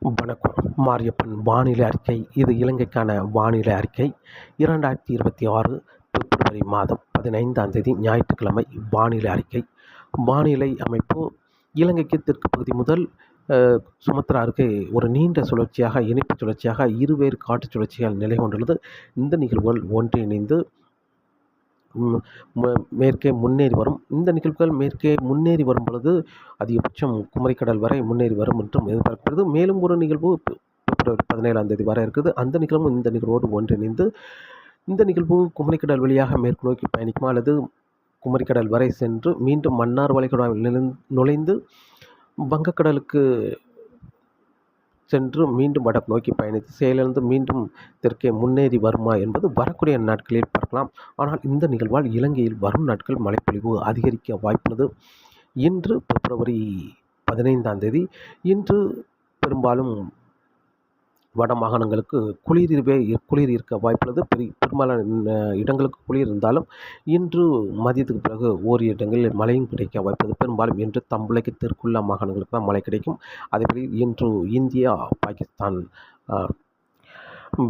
வணக்கம். மாரியப்பன் வானிலை அறிக்கை. இது இலங்கைக்கான வானிலை அறிக்கை. 2026 பிப்ரவரி மாதம் 15ஆம் தேதி ஞாயிற்றுக்கிழமை வானிலை அறிக்கை. வானிலை அமைப்பு இலங்கைக்கு தெற்கு பகுதி முதல் சுமத்ரா அருகே ஒரு நீண்ட சுழற்சியாக, இணைப்பு சுழற்சியாக இருவேறு காற்று சுழற்சிகள் நிலை கொண்டுள்ளது. இந்த நிகழ்வுகள் ஒன்றிணைந்து மேற்கே முன்னேறி வரும். இந்த நிகழ்வுகள் மேற்கே முன்னேறி வரும் பொழுது அதிகபட்சம் குமரிக்கடல் வரை முன்னேறி வரும் என்றும் எதிர்பார்க்கிறது. மேலும் ஒரு நிகழ்வு பிப்ரவரி 17ஆம் தேதி வர இருக்குது. அந்த நிகழ்வும் இந்த நிகழ்வோடு ஒன்றிணைந்து இந்த நிகழ்வு குமரிக்கடல் வழியாக மேற்கு நோக்கி பயணிக்குமா அல்லது குமரிக்கடல் வரை சென்று மீண்டும் மன்னார் வளைகுடாவில் நுழைந்து வங்கக்கடலுக்கு சென்று மீண்டும் வடக்கு நோக்கி பயணித்து செயலிழந்து மீண்டும் தெற்கே முன்னேறி வருமா என்பது வரக்கூடிய நாட்களில் பார்க்கலாம். ஆனால் இந்த நிகழ்வால் இலங்கையில் வரும் நாட்கள் மழைப்பொழிவு அதிகரிக்க வாய்ப்புள்ளது. இன்று பிப்ரவரி 15ஆம் தேதி இன்று பெரும்பாலும் வட மாகாணங்களுக்கு குளிர் இருக்க வாய்ப்புள்ளது. பெரும்பாலான இடங்களுக்கு குளிர் இருந்தாலும் இன்று மதியத்துக்கு பிறகு ஓரிரு இடங்களில் மழையும் கிடைக்க வாய்ப்புள்ளது. பெரும்பாலும் இன்று தம்புளைக்கு தெற்குள்ள மாகாணங்களுக்கு தான் மழை கிடைக்கும். அதேபோல் இன்று இந்தியா பாகிஸ்தான்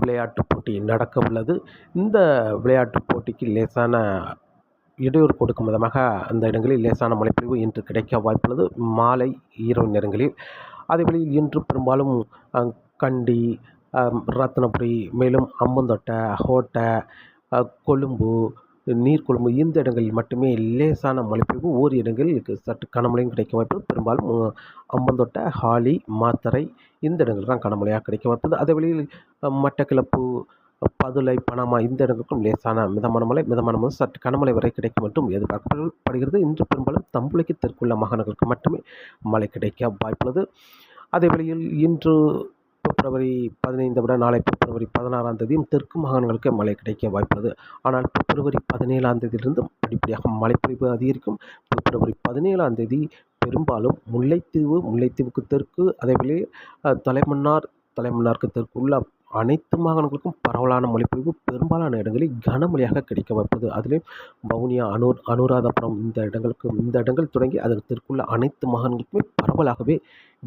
விளையாட்டுப் போட்டி நடக்க உள்ளது. இந்த விளையாட்டுப் போட்டிக்கு லேசான இடையூறு கொடுக்கும் விதமாக அந்த இடங்களில் லேசான மழைப்பொழிவு இன்று கிடைக்க வாய்ப்புள்ளது மாலை இரவு நேரங்களில். அதேபோல் இன்று பெரும்பாலும் கண்டி, ரத்னபுரி, மேலும் அம்பந்தோட்டை, ஹோட்டை, கொழும்பு, நீர்கொழும்பு இந்த இடங்களில் மட்டுமே லேசான மழைப்பொழிவு, ஓரிரு இடங்களில் சற்று கனமழையும் கிடைக்க வாய்ப்பு. பெரும்பாலும் அம்பந்தோட்டை, ஹாலி, மாத்தறை இந்த இடங்கள் தான் கனமழையாக கிடைக்க வாய்ப்புள்ளது. அதேவேளையில் மட்டக்களப்பு, பதுளை, பனாமா இந்த இடங்களுக்கும் லேசான மிதமான மழை சற்று கனமழை வரை கிடைக்கும் என்றும் எதிர்பார்க்கப்படுகிறது. இன்று பெரும்பாலும் தம்புளைக்கு தெற்குள்ள மாகாணங்களுக்கு மட்டுமே மழை கிடைக்க வாய்ப்புள்ளது. அதே வேளையில் இன்று பிப்ரவரி 15 விட நாளை பிப்ரவரி 16ஆம் தேதியும் தெற்கு மாகாணங்களுக்கு மழை கிடைக்க வாய்ப்புள்ளது. ஆனால் பிப்ரவரி 17ஆம் தேதியிலிருந்து படிப்படியாக மழைப்பொழிவு அதிகரிக்கும். பிப்ரவரி 17ஆம் தேதி பெரும்பாலும் முல்லைத்தீவுக்கு தெற்கு, அதேவேளை தலைமன்னாருக்கு தெற்கு உள்ள அனைத்து மாகாணங்களுக்கும் பரவலான மழைப்பொழிவு பெரும்பாலான இடங்களில் கனமழையாக கிடைக்க வாய்ப்புள்ளது. அதிலும் வவுனியா, அனுராதபுரம் இந்த இடங்கள் தொடங்கி அதற்கு தெற்குள்ள அனைத்து மாகாணங்களுக்குமே பரவலாகவே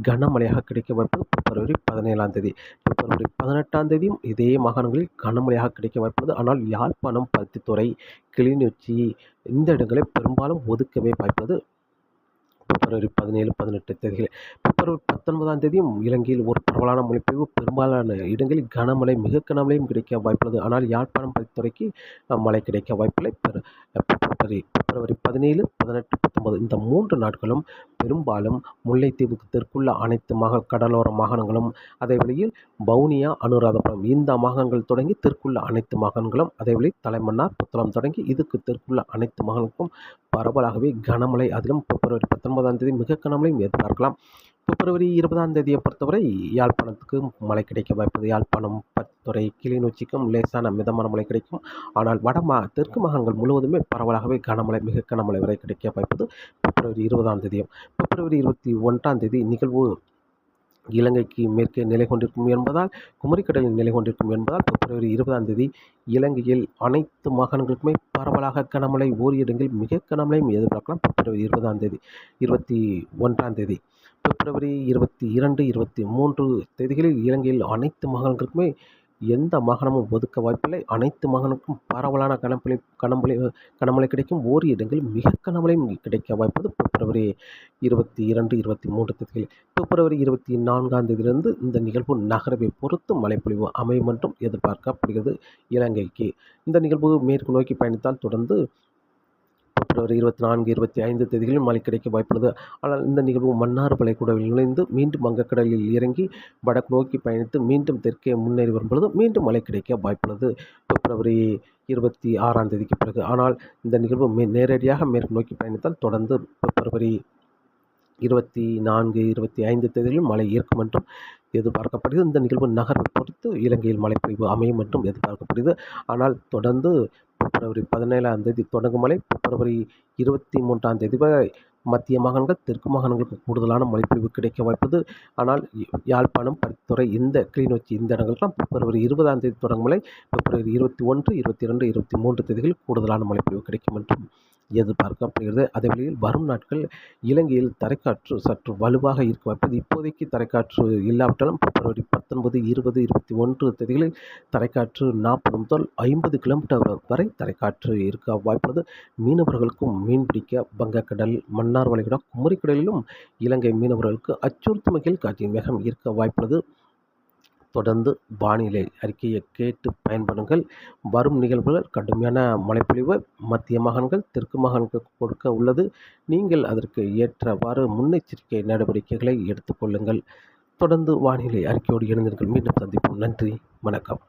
கனமழையாக கிடைக்க வாய்ப்பு. பிப்ரவரி 17ஆம் தேதி. பிப்ரவரி 18ஆம் தேதியும் இதே மாகாணங்களில் கனமழையாக கிடைக்க வாய்ப்புள்ளது. ஆனால் யாழ்ப்பாணம், பருத்தித்துறை, கிளிநொச்சி இந்த இடங்களை பெரும்பாலும் ஒதுக்கவே வாய்ப்புள்ளது. பிப்ரவரி 17, 18 தேதிகள். பிப்ரவரி 19ஆம் தேதியும் இலங்கையில் ஒரு பரவலான மழைப்பொழிவு பெரும்பாலான இடங்களில் கனமழை, மிக கனமழையும் கிடைக்க வாய்ப்புள்ளது. ஆனால் யாழ்ப்பாணம், பருத்தித்துறைக்கு மழை கிடைக்க வாய்ப்பில்லை. பிப்ரவரி 17, 18, 19 இந்த 3 நாட்களும் பெரும்பாலும் முல்லைத்தீவுக்கு தெற்குள்ள அனைத்து கடலோர மாகாணங்களும், அதேவேளையில் வவுனியா, அனுராதபுரம் இந்த மாகாணங்கள் தொடங்கி தெற்குள்ள அனைத்து மாகாணங்களும், அதேவேளை தலைமன்னார், புத்தளம் தொடங்கி இதுக்கு தெற்குள்ள அனைத்து மாகாணங்களுக்கும் பரவலாகவே கனமழை. அதிலும் பிப்ரவரி 19ஆம் தேதி மிக கனமழையும் எதிர்பார்க்கலாம். பிப்ரவரி 20ஆம் தேதியை பொறுத்தவரை யாழ்ப்பாணத்துக்கு மழை கிடைக்க வாய்ப்புள்ளது. யாழ்ப்பாணம், பருத்தித்துறை, கிளிநொச்சிக்கும் லேசான மிதமான மழை கிடைக்கும். ஆனால் தெற்கு மாகாணங்கள் முழுவதுமே பரவலாகவே கனமழை, மிக கனமழை வரை கிடைக்க வாய்ப்புள்ளது பிப்ரவரி 20ஆம் தேதியும். பிப்ரவரி 21ஆம் தேதி நிகழ்வு இலங்கைக்கு மேற்கே நிலை கொண்டிருக்கும் என்பதால், குமரிக்கடலில் நிலை கொண்டிருக்கும் என்பதால் பிப்ரவரி 20ஆம் தேதி இலங்கையில் அனைத்து மாகாணங்களுக்குமே பரவலாக கனமழை, ஓரிரு இடங்களில் மிக கனமழையும் எதிர்பார்க்கலாம். பிப்ரவரி 20ஆம் தேதி. 21ஆம் தேதி. பிப்ரவரி 22, 23 தேதிகளில் இலங்கையில் அனைத்து மாகாணங்களுக்குமே எந்த மாகாணமும் ஒதுக்க வாய்ப்பில்லை. அனைத்து மாகாணங்களுக்கும் பரவலான கனமழை கிடைக்கும். ஓரிரு இடங்களில் மிக கனமழையும் கிடைக்க வாய்ப்பது பிப்ரவரி 22, 23 தேதிகளில். பிப்ரவரி 24ஆம் தேதியிலிருந்து இந்த நிகழ்வு நகரவை பொறுத்து மழைப்பொழிவு அமையும் என்றும் எதிர்பார்க்கப்படுகிறது இலங்கைக்கு. இந்த நிகழ்வு மேற்கு நோக்கி பயணித்தால் தொடர்ந்து பிப்ரவரி 24, 25 தேதிகளில் மழை கிடைக்க வாய்ப்புள்ளது. ஆனால் இந்த நிகழ்வு மன்னார் வளைகுடாவில் நுழைந்து மீண்டும் வங்கக்கடலில் இறங்கி வடக்கு நோக்கி பயணித்து மீண்டும் தெற்கே முன்னேறி வரும்பொழுது மீண்டும் மழை கிடைக்க வாய்ப்புள்ளது பிப்ரவரி 26ஆம் தேதிக்கு பிறகு. ஆனால் இந்த நிகழ்வு நேரடியாக மேற்கு நோக்கி பயணித்தால் தொடர்ந்து பிப்ரவரி 24, 25 தேதிகளில் மழை இருக்கும் என்றும் எதிர்பார்க்கப்படுகிறது. இந்த நிகழ்வு நகர்வை பொறுத்து இலங்கையில் மழைப்பொழிவு அமையும் என்றும் எதிர்பார்க்கப்படுகிறது. ஆனால் தொடர்ந்து பிப்ரவரி 17ஆம் தேதி தொடங்கும் மழை பிப்ரவரி 23ஆம் தேதி வரை மத்திய மாகாணங்கள், தெற்கு மாகாணங்களுக்கு கூடுதலான மழைப்பொழிவு கிடைக்க வாய்ப்புள்ளது. ஆனால் யாழ்ப்பாணம், பருத்தித்துறை, கிளிநொச்சி இந்த இடங்கள்லாம் பிப்ரவரி 20ஆம் தேதி தொடங்கும் மழை பிப்ரவரி 21, 22, 23 தேதிகளில் கூடுதலான மழைப்பொழிவு கிடைக்கும் என்றும் எதிர்பார்க்கப்படுகிறது. அதேவேளையில் வரும் நாட்கள் இலங்கையில் தரைக்காற்று சற்று வலுவாக இருக்க வாய்ப்புள்ளது. இப்போதைக்கு தரைக்காற்று இல்லாவிட்டாலும் பிப்ரவரி 19, 20, 21 தேதிகளில் தரைக்காற்று 40 முதல் 50 கிலோமீட்டர் வரை தரைக்காற்று இருக்க வாய்ப்புள்ளது. மீனவர்களுக்கும் மீன்பிடிக்க வங்கக்கடல், மன்னார் வளைகுடா, குமரிக்கடலிலும் இலங்கை மீனவர்களுக்கு அச்சுறுத்தும் வகையில் காற்றின் வேகம் இருக்க வாய்ப்புள்ளது. தொடர்ந்து வானிலை அறிக்கையை கேட்டு பயன்படுங்கள். வரும் நிகழ்வுகள் கடுமையான மழைப்பொழிவு மத்திய மாகாணங்கள், தெற்கு மாகாணங்களுக்கு கொடுக்க உள்ளது. நீங்கள் அதற்கு ஏற்றவாறு முன்னெச்சரிக்கை நடவடிக்கைகளை எடுத்துக்கொள்ளுங்கள். தொடர்ந்து வானிலை அறிக்கையோடு இணைந்தீர்கள். மீண்டும் சந்திப்போம். நன்றி, வணக்கம்.